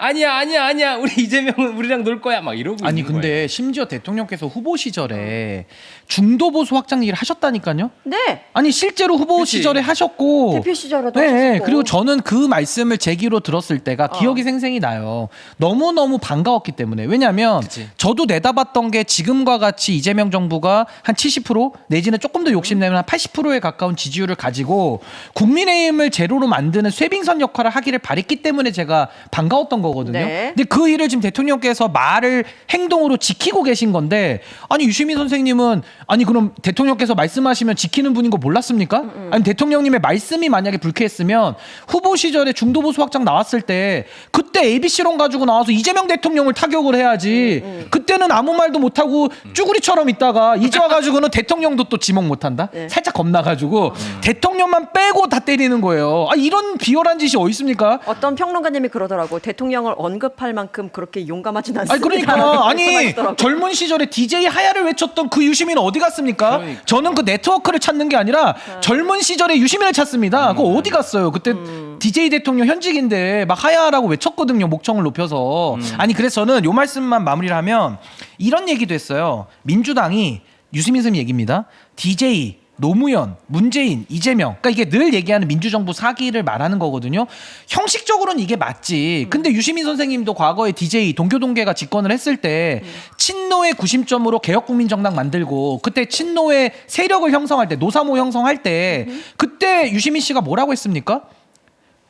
우리 이재명은 우리랑 놀 거야. 막 이러고 아니 있는 근데 거예요. 심지어 대통령께서 후보 시절에 중도 보수 확장 얘기를 하셨다니까요. 네. 아니 실제로 후보 어. 그치. 시절에 하셨고 대표 시절에도 네, 하셨고. 그리고 저는 그 말씀을 제기로 들었을 때가 기억이 생생히 나요. 너무너무 반가웠기 때문에. 왜냐하면 그치. 저도 내다봤던 게 지금과 같이 이재명 정부가 한 70% 내지는 조금 더 욕심내면 한 80%에 가까운 지지율을 가지고 국민의힘을 제로로 만드는 쇄빙선 역할을 하기를 바랬기 때문에 제가 반가웠던 거거든요. 네. 근데 그 일을 지금 대통령께서 말을 행동으로 지키고 계신 건데 아니 유시민 선생님은 아니 그럼 대통령께서 말씀하시면 지키는 분인 거 몰랐습니까? 아니 대통령님의 말씀이 만약에 불쾌했으면 후보 시절에 중도보수 확장 나왔을 때 그때 ABC론 가지고 나와서 이재명 대통령을 타격을 해야지 그때는 아무 말도 못하고 쭈구리처럼 있다가 이제 와가지고는 대통령도 또 지목 못한다? 네. 살짝 겁나가지고 대통령만 빼고 다 때리는 거예요. 아 이런 비열한 짓이 어디 있습니까? 어떤 평론가님이 그러더라고. 대통령을 언급할 만큼 그렇게 용감하진 않습니다. 아니 그러니까 아니 말씀하시더라고요. 젊은 시절에 DJ 하야를 외쳤던 그 유시민 어디 갔습니까? 그러니까. 저는 그 네트워크를 찾는 게 아니라 젊은 시절에 유시민을 찾습니다. 그거 어디 갔어요? 그때 DJ 대통령 현직인데 막 하야라고 외쳤거든요. 목청을 높여서. 아니 그래서 저는 요 말씀만 마무리를 하면 이런 얘기도 했어요. 민주당이 유시민 선생님 얘기입니다. DJ 노무현, 문재인, 이재명. 그러니까 이게 늘 얘기하는 민주정부 사기를 말하는 거거든요. 형식적으로는 이게 맞지. 근데 유시민 선생님도 과거에 DJ 동교동계가 집권을 했을 때 친노의 구심점으로 개혁국민정당 만들고 그때 친노의 세력을 형성할 때 노사모 형성할 때 그때 유시민 씨가 뭐라고 했습니까?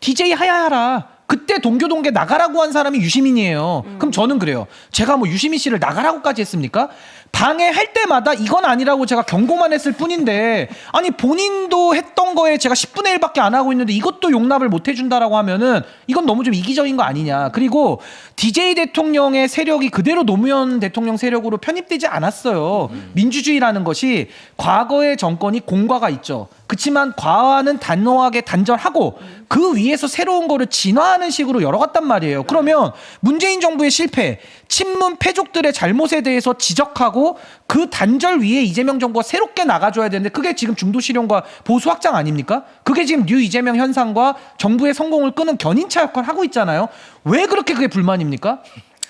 DJ 하야하라. 그때 동교동계 나가라고 한 사람이 유시민이에요. 그럼 저는 그래요. 제가 뭐 유시민 씨를 나가라고까지 했습니까? 방해할 때마다 이건 아니라고 제가 경고만 했을 뿐인데 아니 본인도 했던 거에 제가 10분의 1밖에 안 하고 있는데 이것도 용납을 못 해준다라고 하면은 이건 너무 좀 이기적인 거 아니냐. 그리고 DJ 대통령의 세력이 그대로 노무현 대통령 세력으로 편입되지 않았어요. 민주주의라는 것이 과거의 정권이 공과가 있죠. 그렇지만 과는 단호하게 단절하고 그 위에서 새로운 거를 진화하는 식으로 열어갔단 말이에요. 그러면 문재인 정부의 실패, 친문 패족들의 잘못에 대해서 지적하고 그 단절 위에 이재명 정부가 새롭게 나가줘야 되는데 그게 지금 중도 실용과 보수 확장 아닙니까? 그게 지금 뉴 이재명 현상과 정부의 성공을 끄는 견인차 역할을 하고 있잖아요. 왜 그렇게 그게 불만입니까?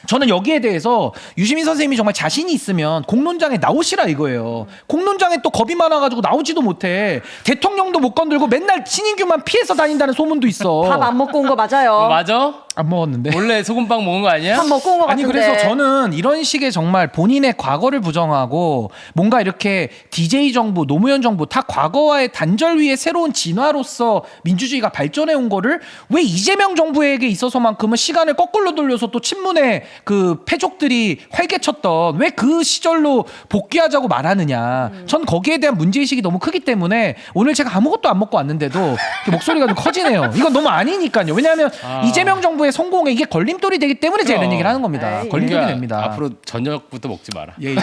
저는 여기에 대해서 유시민 선생님이 정말 자신이 있으면 공론장에 나오시라 이거예요. 공론장에 또 겁이 많아가지고 나오지도 못해. 대통령도 못 건들고 맨날 신인규만 피해서 다닌다는 소문도 있어. 밥 안 먹고 온 거 맞아요. 맞아? 안 먹었는데. 원래 소금빵 먹은 거 아니야? 밥 먹고 온 거 아니 같은데. 그래서 저는 이런 식의 정말 본인의 과거를 부정하고 뭔가 이렇게 DJ 정부, 노무현 정부 다 과거와의 단절 위에 새로운 진화로서 민주주의가 발전해 온 거를 왜 이재명 정부에게 있어서만큼은 시간을 거꾸로 돌려서 또 친문의 그 패족들이 활개쳤던 왜 그 시절로 복귀하자고 말하느냐. 전 거기에 대한 문제의식이 너무 크기 때문에 오늘 제가 아무것도 안 먹고 왔는데도 이렇게 목소리가 좀 커지네요. 이건 너무 아니니까요. 왜냐하면 이재명 정부의 성공에 이게 걸림돌이 되기 때문에 제가 이런 얘기를 하는 겁니다. 에이. 걸림돌이 그러니까 됩니다. 앞으로 저녁부터 먹지 마라. 예, 예.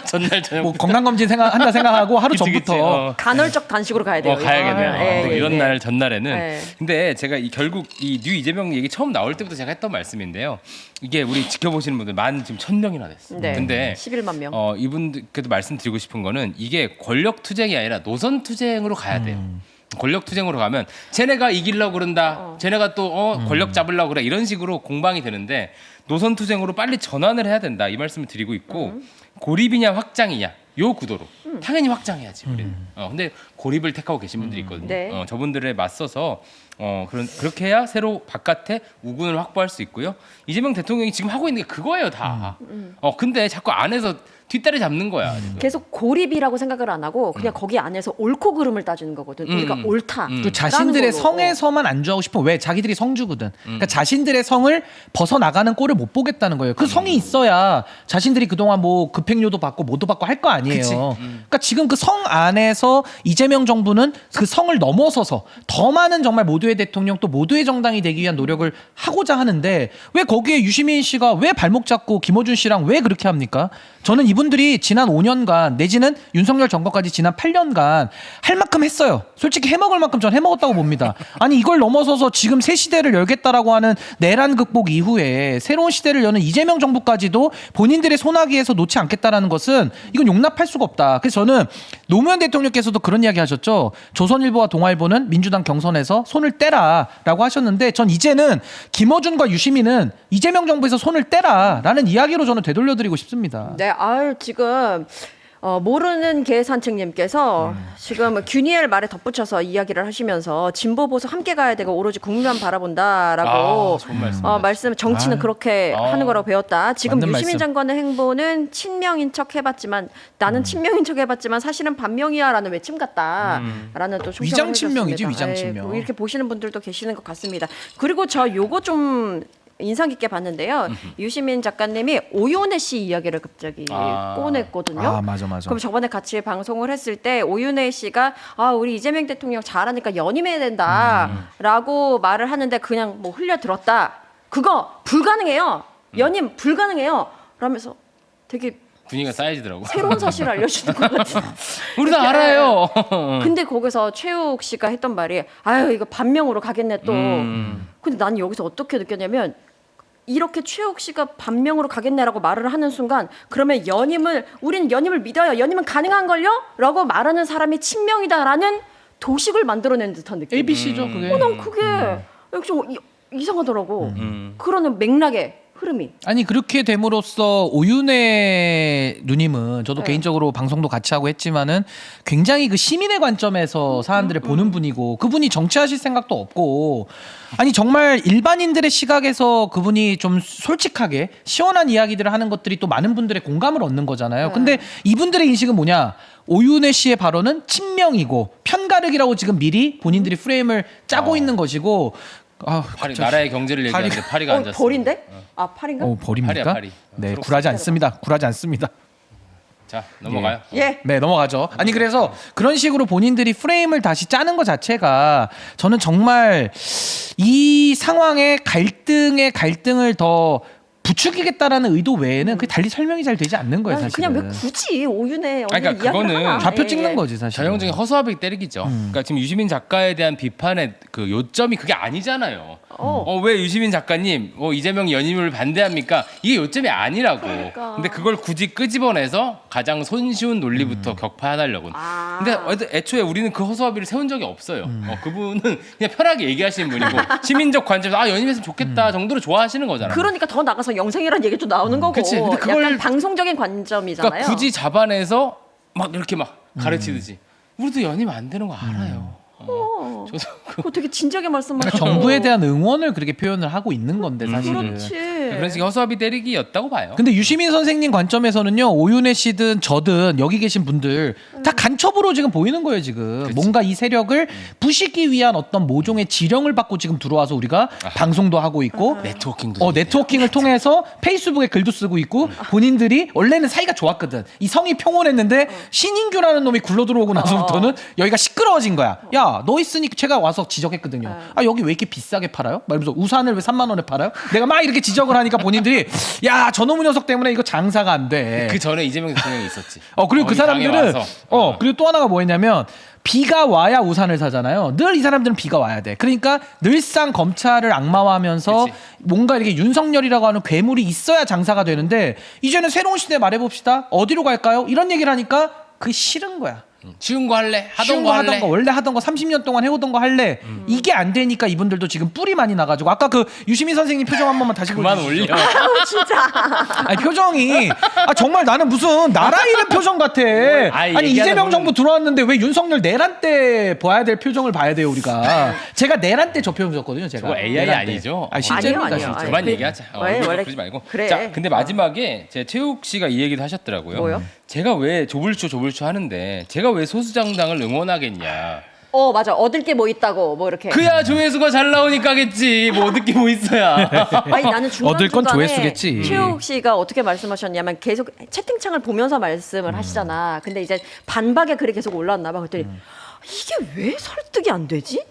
전날 저녁. 뭐 건강검진 한다 생각하고 하루 그치, 전부터 그치. 간헐적 단식으로 가야 돼요. 가야겠네요. 이건. 예, 뭐 예, 이런 예. 날 전날에는. 네. 근데 제가 결국 이 뉴 이재명 얘기 처음 나올 때부터 제가 했던 말씀인데요. 이게 우리 지켜보시는 분들 만 지금 1,000명이나 됐어. 네. 근데 11만 명. 이분들께도 말씀드리고 싶은 거는 이게 권력 투쟁이 아니라 노선 투쟁으로 가야 돼요. 권력 투쟁으로 가면 쟤네가 이기려고 그런다. 쟤네가 또 권력 잡으려고 그래. 이런 식으로 공방이 되는데 노선 투쟁으로 빨리 전환을 해야 된다. 이 말씀을 드리고 있고 고립이냐 확장이냐 요 구도로 당연히 확장해야지 우리는. 근데 고립을 택하고 계신 분들이 있거든요. 네. 저분들에 맞서서 그렇게 해야 새로 바깥에 우군을 확보할 수 있고요. 이재명 대통령이 지금 하고 있는 게 그거예요 다. 근데 자꾸 안에서 뒷다리 잡는 거야. 지금. 계속 고립이라고 생각을 안 하고 그냥 거기 안에서 옳고 그름을 따지는 거거든. 그러니까 옳다. 그 자신들의 걸로. 성에서만 안주하고 싶어. 왜? 자기들이 성주거든. 그러니까 자신들의 성을 벗어나가는 꼴을 못 보겠다는 거예요. 그 성이 있어야 자신들이 그동안 뭐 급행료도 받고 뭐도 받고 할 거 아니에요. 그치. 그러니까 지금 그 성 안에서 이재명 정부는 그 성을 넘어서서 더 많은 정말 모두의 대통령 또 모두의 정당이 되기 위한 노력을 하고자 하는데 왜 거기에 유시민 씨가 왜 발목 잡고 김어준 씨랑 왜 그렇게 합니까? 저는 이분들이 지난 5년간 내지는 윤석열 정권까지 지난 8년간 할 만큼 했어요. 솔직히 해먹을 만큼 전 해먹었다고 봅니다. 아니 이걸 넘어서서 지금 새 시대를 열겠다라고 하는 내란 극복 이후에 새로운 시대를 여는 이재명 정부까지도 본인들의 손아귀에서 놓지 않겠다라는 것은 이건 용납할 수가 없다. 그래서 저는 노무현 대통령께서도 그런 이야기 하셨죠. 조선일보와 동아일보는 민주당 경선에서 손을 떼라라고 하셨는데 전 이제는 김어준과 유시민은 이재명 정부에서 손을 떼라라는 이야기로 저는 되돌려드리고 싶습니다. 네, 아유 지금 모르는 개산책님께서 지금 균이엘 말에 덧붙여서 이야기를 하시면서 진보 보수 함께 가야 되고 오로지 국민만 바라본다라고 좋은 말씀. 말씀 정치는 그렇게 하는 거라고 배웠다. 지금 맞는 유시민 말씀. 장관의 행보는 친명인 척 해봤지만 나는 친명인 척 해봤지만 사실은 반명이야라는 외침 같다라는 또 총평을 위장 친명이지, 해주셨습니다. 위장 친명. 예, 이렇게 보시는 분들도 계시는 것 같습니다. 그리고 저 요거 좀 인상 깊게 봤는데요. 유시민 작가님이 오윤혜 씨 이야기를 갑자기 꺼냈거든요. 아 맞아. 그럼 저번에 같이 방송을 했을 때 오윤혜 씨가 우리 이재명 대통령 잘하니까 연임해야 된다라고 말을 하는데 그냥 뭐 흘려 들었다. 그거 불가능해요. 연임 불가능해요. 라면서 되게 분위기가 쌓여지더라고. 새로운 사실을 알려주는 것 같아요. 우리도 알아요. 근데 거기서 최욱 씨가 했던 말이 아유 이거 반명으로 가겠네 또. 근데 나는 여기서 어떻게 느꼈냐면 이렇게 최욱 씨가 반명으로 가겠네라고 말을 하는 순간 그러면 우리는 연임을 믿어요. 연임은 가능한걸요? 라고 말하는 사람이 친명이다라는 도식을 만들어낸 듯한 느낌. ABC죠 그게. 난 그게 좀 이상하더라고. 그러는 맥락의 흐름이. 아니 그렇게 됨으로써 오윤혜 누님은 저도 개인적으로 방송도 같이 하고 했지만은 굉장히 그 시민의 관점에서 사안들을 보는 분이고 그분이 정치하실 생각도 없고 아니 정말 일반인들의 시각에서 그분이 좀 솔직하게 시원한 이야기들을 하는 것들이 또 많은 분들의 공감을 얻는 거잖아요. 근데 이분들의 인식은 뭐냐? 오윤혜 씨의 발언은 친명이고 편가르기라고 지금 미리 본인들이 프레임을 짜고 있는 것이고 나라의 경제를 얘기하는데 파리가 앉았어. 벌인데? 팔인가? 벌입니까? 파리야, 파리. 네, 굴하지 않습니다. 굴하지 않습니다. 자 넘어가요. 예. 네, 넘어가죠. 아니 그래서 그런 식으로 본인들이 프레임을 다시 짜는 것 자체가 저는 정말 이 상황의 갈등을 더 부추기겠다라는 의도 외에는 그게 달리 설명이 잘 되지 않는 거예요, 사실. 그냥 왜 굳이 오윤혜 그러니까 언니 이야기를 그거는 하나? 좌표 예, 찍는 예. 거지, 사실. 전형적인 허수아비 때리기죠. 그러니까 지금 유시민 작가에 대한 비판의 그 요점이 그게 아니잖아요. 왜 유시민 작가님 이재명 연임을 반대합니까? 이게 요점이 아니라고. 그러니까. 근데 그걸 굳이 끄집어내서 가장 손쉬운 논리부터 격파하려고. 근데 애초에 우리는 그 허수아비를 세운 적이 없어요. 그분은 그냥 편하게 얘기하시는 분이고 시민적 관점에서 연임했으면 좋겠다 정도로 좋아하시는 거잖아요. 그러니까 더 나가서 영생이라는 얘기도 나오는 거고. 그치. 근데 그걸- 약간 방송적인 관점이잖아요. 그러니까 굳이 잡아내서 막 이렇게 막 가르치듯이 우리도 연임 안 되는 거 알아요. 저도 그거 되게 진지하게 말씀하시고. 그러니까 정부에 대한 응원을 그렇게 표현을 하고 있는 건데 사실은. 그렇지. 그런 식의 허수아비 때리기였다고 봐요. 근데 유시민 선생님 관점에서는요, 오윤혜 씨든 저든 여기 계신 분들 다 간첩으로 지금 보이는 거예요 지금. 뭔가 이 세력을 부시기 위한 어떤 모종의 지령을 받고 지금 들어와서 우리가 방송도 하고 있고 네트워킹도 네트워킹을 통해서 페이스북에 글도 쓰고 있고 본인들이 원래는 사이가 좋았거든. 이 성이 평온했는데 신인규라는 놈이 굴러 들어오고 나서부터는 여기가 시끄러워진 거야. 야 너 있으니까 제가 와서 지적했거든요. 여기 왜 이렇게 비싸게 팔아요? 말면서 우산을 왜 3만 원에 팔아요? 내가 막 이렇게 지적을 하니까 본인들이 야 저놈의 녀석 때문에 이거 장사가 안 돼. 그 전에 이재명 대통령이 있었지. 그리고 그 이 당에 사람들은 와서. 그리고 또 하나가 뭐였냐면 비가 와야 우산을 사잖아요. 늘 이 사람들은 비가 와야 돼. 그러니까 늘상 검찰을 악마화하면서 그치. 뭔가 이렇게 윤석열이라고 하는 괴물이 있어야 장사가 되는데 이제는 새로운 시대 말해봅시다. 어디로 갈까요? 이런 얘기를 하니까 그게 싫은 거야. 쉬운 거 할래? 쉬운 하던 거 거 하던 할래? 거 원래 하던 거 30년 동안 해오던 거 할래. 이게 안 되니까 이분들도 지금 뿔이 많이 나가지고 아까 그 유시민 선생님 표정 한 번만 다시 그만 보여주시죠. 올려. 아우 진짜. 아니 표정이 정말 나는 무슨 나라 잃은 표정 같아. 아이, 아니 얘기하다 이재명 보면- 정부 들어왔는데 왜 윤석열 내란 때 봐야 될 표정을 봐야 돼요 우리가. 제가 내란 때 저 표정 줬거든요 제가. 저거 AI 내란 때. 아니죠? 아니 실제로다 아니에요, 실제. 아니에요. 그만 그- 얘기하자. 왜, 우리가 원래 그러지 말고. 그래. 자, 근데 마지막에 제 최욱 씨가 이 얘기도 하셨더라고요. 뭐요? 제가 왜 조불쇼 하는데 제가 왜 소수정당을 응원하겠냐? 맞아. 얻을 게 뭐 있다고 뭐 이렇게. 그야 조회수가 잘 나오니까겠지. 뭐 얻을 게 뭐 있어야. 아니 나는 얻을 건 중간중간에 조회수겠지. 최욱 씨가 어떻게 말씀하셨냐면 계속 채팅창을 보면서 말씀을 하시잖아. 근데 이제 반박의 글이 계속 올라왔나 봐. 그랬더니 이게 왜 설득이 안 되지?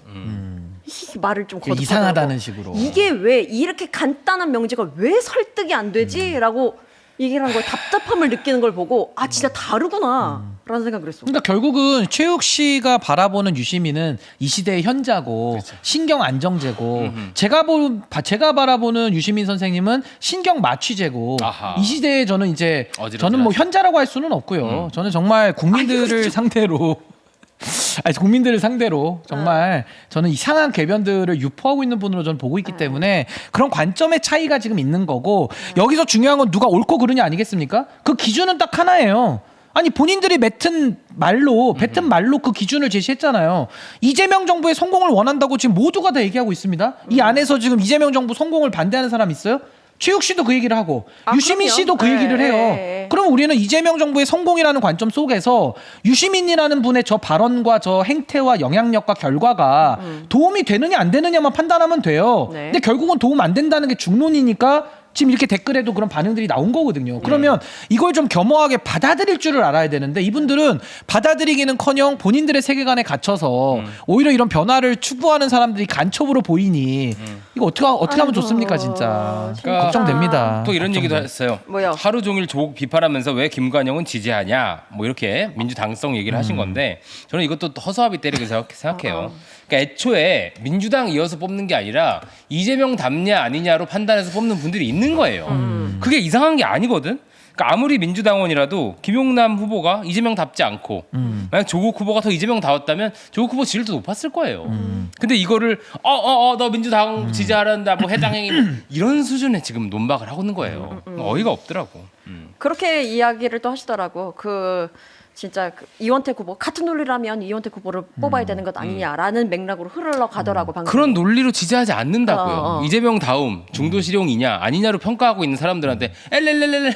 이 말을 좀 거듭하더라고. 이상하다는 식으로. 이게 왜 이렇게 간단한 명제가 왜 설득이 안 되지?라고 얘기를 한 걸 답답함을 느끼는 걸 보고 아 진짜 다르구나라는 생각을 했어. 그러니까 결국은 최욱 씨가 바라보는 유시민은 이 시대의 현자고 신경 안정제고 제가 바라보는 유시민 선생님은 신경 맞취제고 아하. 이 시대에 저는 이제 어지러지하죠. 저는 뭐 현자라고 할 수는 없고요. 저는 정말 국민들을 상대로 국민들을 상대로 정말 저는 이상한 궤변들을 유포하고 있는 분으로 저는 보고 있기 때문에 그런 관점의 차이가 지금 있는 거고 여기서 중요한 건 누가 옳고 그르냐 아니겠습니까? 그 기준은 딱 하나예요. 아니 본인들이 뱉은 말로 그 기준을 제시했잖아요. 이재명 정부의 성공을 원한다고 지금 모두가 다 얘기하고 있습니다. 이 안에서 지금 이재명 정부 성공을 반대하는 사람 있어요? 최욱 씨도 그 얘기를 하고 유시민 그럼요. 씨도 그 얘기를 해요. 네. 그럼 우리는 이재명 정부의 성공이라는 관점 속에서 유시민이라는 분의 저 발언과 저 행태와 영향력과 결과가 도움이 되느냐 안 되느냐만 판단하면 돼요. 네. 근데 결국은 도움 안 된다는 게 중론이니까 지금 이렇게 댓글에도 그런 반응들이 나온 거거든요. 그러면 이걸 좀 겸허하게 받아들일 줄을 알아야 되는데 이분들은 받아들이기는커녕 본인들의 세계관에 갇혀서 오히려 이런 변화를 추구하는 사람들이 간첩으로 보이니 이거 어떻게 하면 좋습니까 진짜. 그러니까 걱정됩니다. 또 이런 얘기도 걱정돼. 했어요. 뭐요? 하루 종일 조국 비판하면서 왜 김관영은 지지하냐? 뭐 이렇게 민주당성 얘기를 하신 건데 저는 이것도 허수아비 때리고 생각해요. 그러니까 애초에 민주당 이어서 뽑는 게 아니라 이재명 닮냐 아니냐로 판단해서 뽑는 분들이 있는 거예요. 그게 이상한 게 아니거든. 그러니까 아무리 민주당원이라도 김용남 후보가 이재명 닮지 않고 만약 조국 후보가 더 이재명 닮았다면 조국 후보 지지율도 높았을 거예요. 근데 이거를 너 민주당 지지하란다 뭐 해당행위 이런 수준의 지금 논박을 하고 있는 거예요. 어이가 없더라고. 그렇게 이야기를 또 하시더라고. 진짜 이원택 후보 같은 논리라면 이원택 후보를 뽑아야 되는 것 아니냐라는 맥락으로 흘러가더라고 방금. 그런 논리로 지지하지 않는다고요. 어. 이재명 다음 중도 실용이냐 아니냐로 평가하고 있는 사람들한테 엘렐렐렐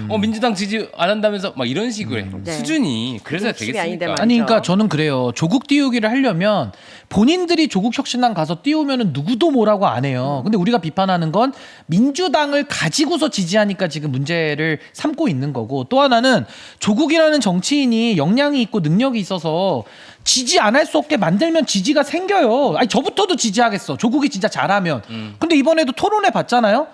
너 민주당 지지 안 한다면서 막 이런 식의 네. 수준이 그래서 그게 욕심이 아닌데 되겠습니까? 아니 그러니까 저는 그래요. 조국 띄우기를 하려면 본인들이 조국 혁신당 가서 띄우면은 누구도 뭐라고 안 해요. 근데 우리가 비판하는 건 민주당을 가지고서 지지하니까 지금 문제를 삼고 있는 거고 또 하나는 조국이라는 정치인이 역량이 있고 능력이 있어서 지지 안 할 수 없게 만들면 지지가 생겨요. 아니 저부터도 지지하겠어. 조국이 진짜 잘하면. 근데 이번에도 토론회 봤잖아요.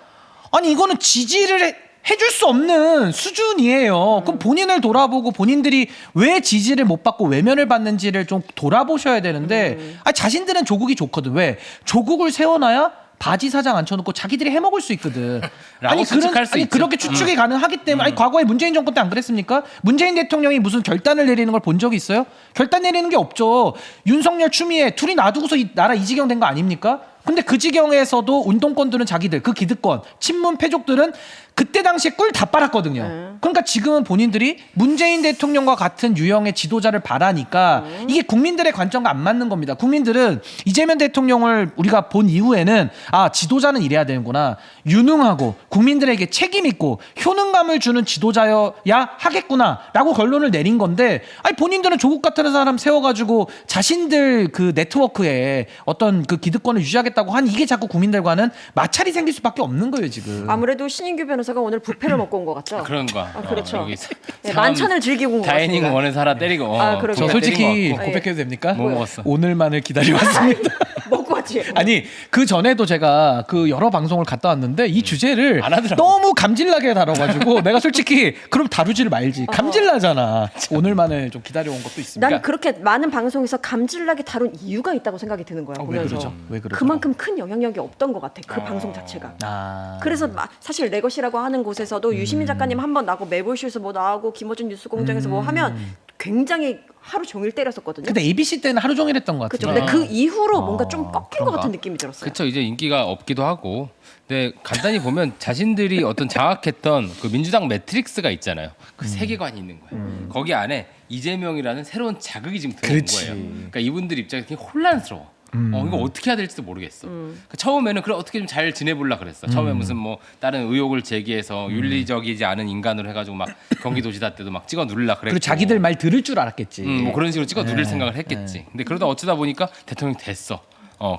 아니 이거는 지지를 해줄 수 없는 수준이에요. 그럼 본인을 돌아보고 본인들이 왜 지지를 못 받고 외면을 받는지를 좀 돌아보셔야 되는데 아니, 자신들은 조국이 좋거든. 왜? 조국을 세워놔야 바지 사장 앉혀놓고 자기들이 해먹을 수 있거든. 라고 추측할 수 있죠. 그렇게 추측이 가능하기 때문에 아니 과거에 문재인 정권 때 안 그랬습니까? 문재인 대통령이 무슨 결단을 내리는 걸 본 적이 있어요? 결단 내리는 게 없죠. 윤석열, 추미애 둘이 놔두고서 이 나라 이 지경 된 거 아닙니까? 근데 그 지경에서도 운동권들은 자기들 그 기득권 친문 패족들은 그때 당시에 꿀 다 빨았거든요. 그러니까 지금은 본인들이 문재인 대통령과 같은 유형의 지도자를 바라니까 이게 국민들의 관점과 안 맞는 겁니다. 국민들은 이재명 대통령을 우리가 본 이후에는 아 지도자는 이래야 되는구나. 유능하고 국민들에게 책임 있고 효능감을 주는 지도자여야 하겠구나라고 결론을 내린 건데 아니 본인들은 조국 같은 사람 세워가지고 자신들 그 네트워크에 어떤 그 기득권을 유지하겠다고 한 이게 자꾸 국민들과는 마찰이 생길 수밖에 없는 거예요 지금. 아무래도 신인규 변호사가 오늘 부패를 먹고 온 것 같죠. 그런 거. 그렇죠. 여기 네, 만찬을 즐기고 온 것 다이닝 같습니다. 원에서 하나 때리고. 그러게요. 저 솔직히 때린 거 같고. 고백해도 됩니까? 뭐 먹었어? 오늘만을 기다려왔습니다. 먹고 왔지. 아니 그 전에도 제가 그 여러 방송을 갔다 왔는데 이 주제를 안 하더라고. 너무 감질나게 다뤄가지고 내가 솔직히 그럼 다루지를 말지 감질나잖아. 오늘만을 좀 기다려온 것도 있습니다. 난 그렇게 많은 방송에서 감질나게 다룬 이유가 있다고 생각이 드는 거야. 왜 보면서. 그러죠? 왜 그러죠? 그만큼 큰 영향력이 없던 것 같아. 그 방송 자체가. 아. 그래서 사실 레거시라고 하는 곳에서도 유시민 작가님 한 번 나고 매불쇼에서 뭐 나오고 김어준 뉴스공장에서 뭐 하면 굉장히 하루 종일 때렸었거든요. 근데 ABC 때는 하루 종일 했던 것 그렇죠. 같아요. 근데 그 이후로 뭔가 좀 꺾인 것 그런가? 같은 느낌이 들었어요. 그렇죠. 이제 인기가 없기도 하고. 근데 간단히 보면 자신들이 어떤 장악했던 그 민주당 매트릭스가 있잖아요. 그 세계관이 있는 거예요. 거기 안에 이재명이라는 새로운 자극이 지금 들어온 그렇지. 거예요. 그러니까 이분들 입장에서 되게 혼란스러워. 이거 어떻게 해야 될지도 모르겠어. 그러니까 처음에는 그래 어떻게 좀 잘 지내보려 그랬어. 처음에 무슨 뭐 다른 의혹을 제기해서 윤리적이지 않은 인간으로 해가지고 막 경기도지사 때도 막 찍어 누르려 그랬고. 그리고 자기들 말 들을 줄 알았겠지. 뭐 그런 식으로 찍어 누릴 생각을 했겠지. 근데 그러다 어쩌다 보니까 대통령이 됐어.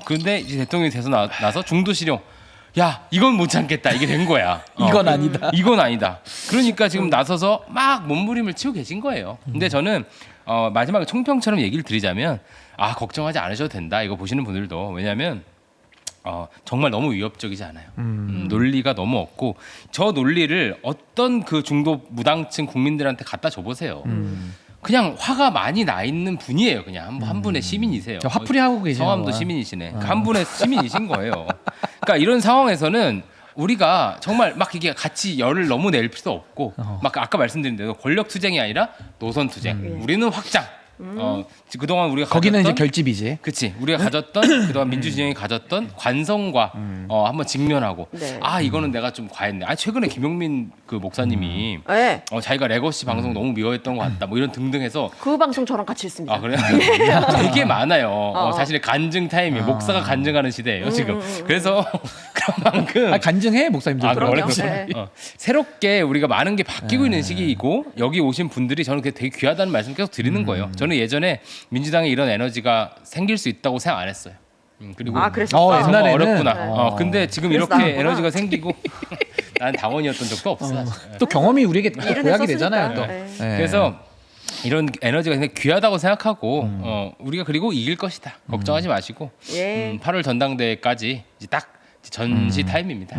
근데 이제 대통령이 돼서 나서 중도실용. 야, 이건 못 참겠다. 이게 된 거야. 이건 아니다. 이건 아니다. 그러니까 지금 나서서 막 몸부림을 치고 계신 거예요. 근데 저는 마지막에 총평처럼 얘기를 드리자면 걱정하지 않으셔도 된다. 이거 보시는 분들도. 왜냐하면 정말 너무 위협적이지 않아요. 논리가 너무 없고 저 논리를 어떤 그 중도 무당층 국민들한테 갖다 줘보세요. 그냥 화가 많이 나 있는 분이에요. 그냥 한 분의 시민이세요. 저 화풀이 하고 계시는 성함도 거야. 시민이시네. 한 분의 시민이신 거예요. 그러니까 이런 상황에서는 우리가 정말 막 이게 같이 열을 너무 낼 필요 없고 막 아까 말씀드린 대로 권력 투쟁이 아니라 노선 투쟁. 우리는 확장. 그동안 우리가 거기는 이제 가졌던 결집이지. 그치 우리가 가졌던 그동안 민주진영이 가졌던 관성과 한번 직면하고 네. 이거는 내가 좀 과했네. 최근에 김용민 그 목사님이 네. 자기가 레거시 방송 너무 미워했던 것 같다. 뭐 이런 등등해서 그 방송 저랑 같이 했습니다. 그래요? 되게 많아요. 자신의 간증 타임이 목사가 간증하는 시대예요 지금. 그래서 그런 만큼 간증해 목사님들. 그래, 원래 그럼요. 그렇죠. 네. 새롭게 우리가 많은 게 바뀌고 있는 시기이고 여기 오신 분들이 저는 그게 되게 귀하다는 말씀 계속 드리는 거예요. 저는 예전에 민주당에 이런 에너지가 생길 수 있다고 생각 안 했어요. 그리고 그랬어. 옛날에는? 어렵구나. 네. 근데 지금 그래서 이렇게 나왔구나. 에너지가 생기고 난 당원이었던 적도 없어. 또 경험이 우리에게 일은 보약이 했었으니까. 되잖아요. 또. 네. 네. 그래서 이런 에너지가 굉장히 귀하다고 생각하고 우리가 그리고 이길 것이다. 걱정하지 마시고 예. 8월 전당대회까지 이제 딱 전시 타임입니다.